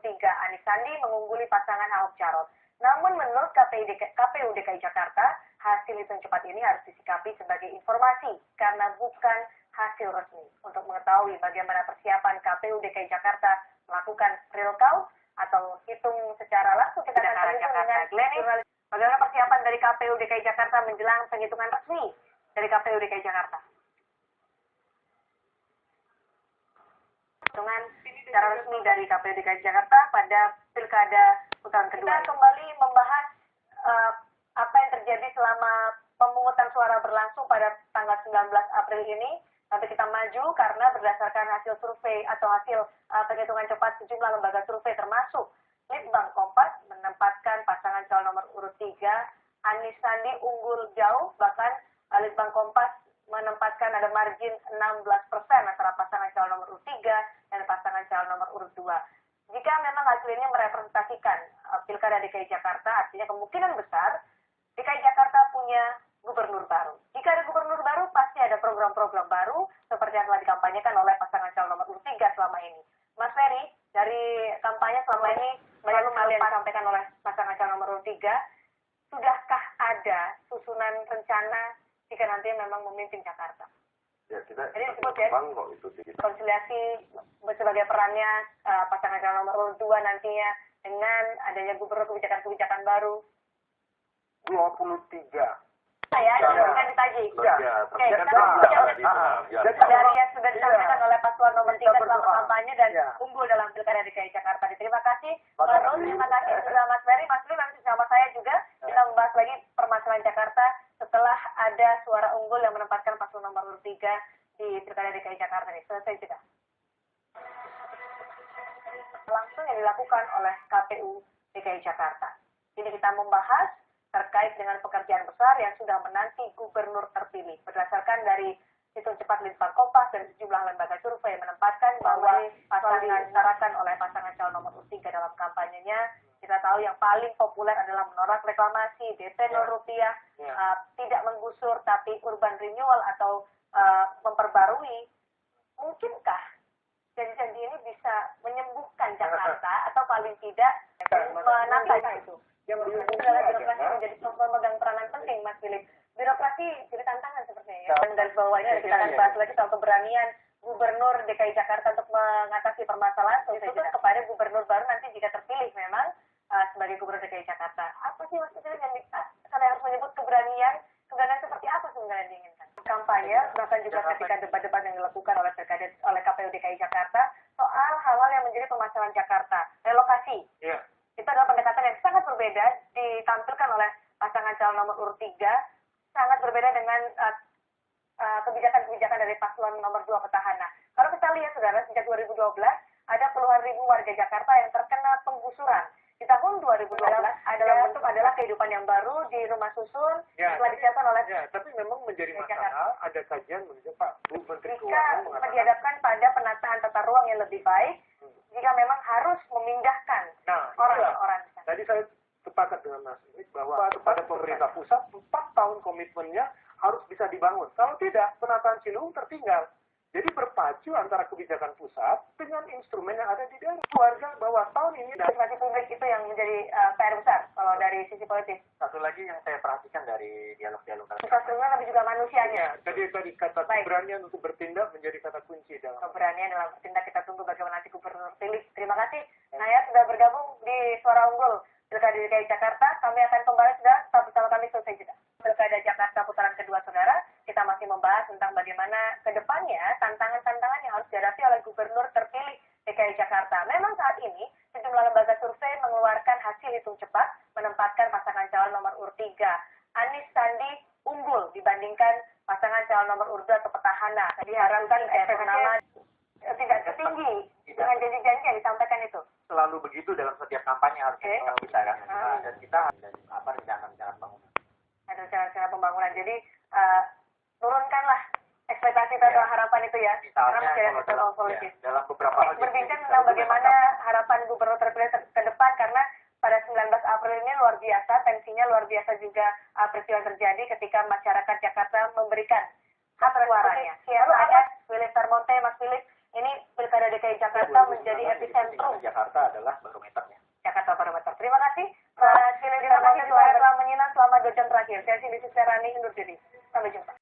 3 Anies Sandi mengungguli pasangan Ahok Jarot. Namun menurut KPU DKI Jakarta, hasil hitung cepat ini harus disikapi sebagai informasi karena bukan hasil resmi. Untuk mengetahui bagaimana persiapan KPU DKI Jakarta melakukan real count atau hitung secara langsung kita akan Jakarta. Glennis, bagaimana persiapan dari KPU DKI Jakarta menjelang penghitungan resmi dari KPU DKI Jakarta? Hitungan secara resmi dari KPU DKI Jakarta pada pilkada putaran kedua. Kita kembali membahas apa yang terjadi selama pemungutan suara berlangsung pada tanggal 19 April ini. Tapi kita maju karena berdasarkan hasil survei atau hasil penghitungan cepat sejumlah lembaga survei termasuk Litbang Kompas menempatkan pasangan calon nomor urut 3 Anies Sandi unggul jauh, bahkan Litbang Kompas menempatkan ada margin 16% antara pasangan calon nomor urut 3 dan pasangan calon nomor urut 2. Jika memang hasil ini merepresentasikan pilkada DKI Jakarta, artinya kemungkinan besar DKI Jakarta punya gubernur baru. Jika ada gubernur baru, pasti ada program-program baru seperti yang telah dikampanyekan oleh pasangan calon nomor urut 3 selama ini. Mas Ferry, dari kampanye selama ini banyak hal yang disampaikan oleh pasangan calon nomor urut 3. Sudahkah ada susunan rencana jika nanti memang memimpin Jakarta? Ya, kita jadi disebut ya, kok itu konsiliasi sebagai perannya pasangan calon nomor urut 2 nantinya dengan adanya gubernur kebijakan-kebijakan baru. 23. Ya, bukan ditaji. Oke, dari yang sudah disampaikan oleh paslon nomor 3 selama kampanye dan unggul dalam pilkada DKI Jakarta. Terima kasih, Pak Rul. Terima kasih juga Mas Ferry. Mas Ferry nanti sama saya juga kita membahas lagi permasalahan Jakarta setelah ada suara unggul yang menempatkan paslon nomor 3 di pilkada DKI Jakarta ini. Selesai sudah. Langsung yang dilakukan oleh KPU DKI Jakarta. Ini kita membahas terkait dengan pekerjaan besar yang sudah menanti gubernur terpilih. Berdasarkan dari hitung cepat Litbang Kompas dan sejumlah lembaga survei menempatkan bahwa pasangan disyaratkan oleh pasangan calon nomor urut 3 dalam kampanyenya. Kita tahu yang paling populer adalah menolak reklamasi, DP 0 rupiah, tidak menggusur tapi urban renewal atau memperbarui. Mungkinkah janji-janji ini bisa menyembuhkan Jakarta atau paling tidak menambah itu? Yang adalah birokrasi menjadi pemegang peranan penting, Mas Philip. Birokrasi jadi tantangan sepertinya ya. Dan dari bawah ini kita akan bahas lagi soal keberanian gubernur DKI Jakarta untuk mengatasi permasalahan tersebut kepada gubernur baru nanti jika terpilih memang sebagai gubernur DKI Jakarta. Apa sih maksudnya yang kalau harus menyebut keberanian seperti apa sebenarnya diinginkan? Kampanye, bahkan juga ketika debat-debat yang dilakukan oleh KPU DKI Jakarta soal hal-hal yang menjadi permasalahan Jakarta, relokasi. Itu adalah pendekatan yang sangat berbeda ditampilkan oleh pasangan calon nomor urut 3, sangat berbeda dengan kebijakan-kebijakan dari paslon nomor 2 petahana. Kalau kita lihat saudara, sejak 2012 ada puluhan ribu warga Jakarta yang terkena penggusuran. Di tahun 2012 adalah kehidupan yang baru di rumah susun setelah disiapkan oleh tapi memang menjadi masalah ada kajian menurut Pak Bu Menteri Keuangan mengatakan dihadapkan pada penataan tata ruang yang lebih baik jika memang harus memindahkan orang-orang. Tadi saya sepakat dengan Mas Inik bahwa kepada pemerintah pusat 4 tahun komitmennya harus bisa dibangun. Kalau tidak, penataan Ciliwung tertinggal. Jadi berpacu antara kebijakan pusat dengan instrumen yang ada di daerah. Warga bahwa tahun ini partisipasi publik itu yang menjadi PR besar kalau dari sisi politis. Satu lagi yang saya perhatikan dari dialog-dialog infrastrukturnya tapi juga manusianya. Tadi kata keberanian untuk bertindak menjadi kata kunci dalam keberanian dalam bertindak. Kita tunggu bagaimana nanti gubernur pilih. Terima kasih. Saya sudah bergabung di Suara Unggul Pilkada DKI Jakarta. Kami akan kembali sudah tetap bersama kami selesai juga. Pilkada Jakarta putaran kedua, saudara. Kita masih membahas tentang bagaimana ke depannya tantangan-tantangan yang harus dihadapi oleh gubernur terpilih DKI Jakarta. Memang saat ini sejumlah lembaga survei mengeluarkan hasil hitung cepat menempatkan pasangan calon nomor urut 3 Anies Sandi unggul dibandingkan pasangan calon nomor urut 2 atau petahana. Diharapkan nama tidak setinggi dengan janji-janji yang disampaikan itu. Selalu begitu dalam setiap kampanye harus kita kan. Dan kita rencana-rencana bangunan. Ada rencana pembangunan. Jadi turunkanlah ekspektasi atau harapan itu ya. Karena masih ada persoalan politis. Dalam beberapa hal berbincang tentang bagaimana harapan gubernur terpilih ke depan karena pada 19 April ini luar biasa, tensinya luar biasa juga peristiwa terjadi ketika masyarakat Jakarta memberikan hak suaranya. Lalu ada Philip Termonte, Mas Philip, ini pilkada DKI Jakarta menjadi epicentrum. Jakarta adalah barometernya. Jakarta Barometer. Terima kasih Pak Cili, terima kasih telah menyimak selama 2 jam terakhir. Saya Cindy Susterani undur diri. Sampai jumpa.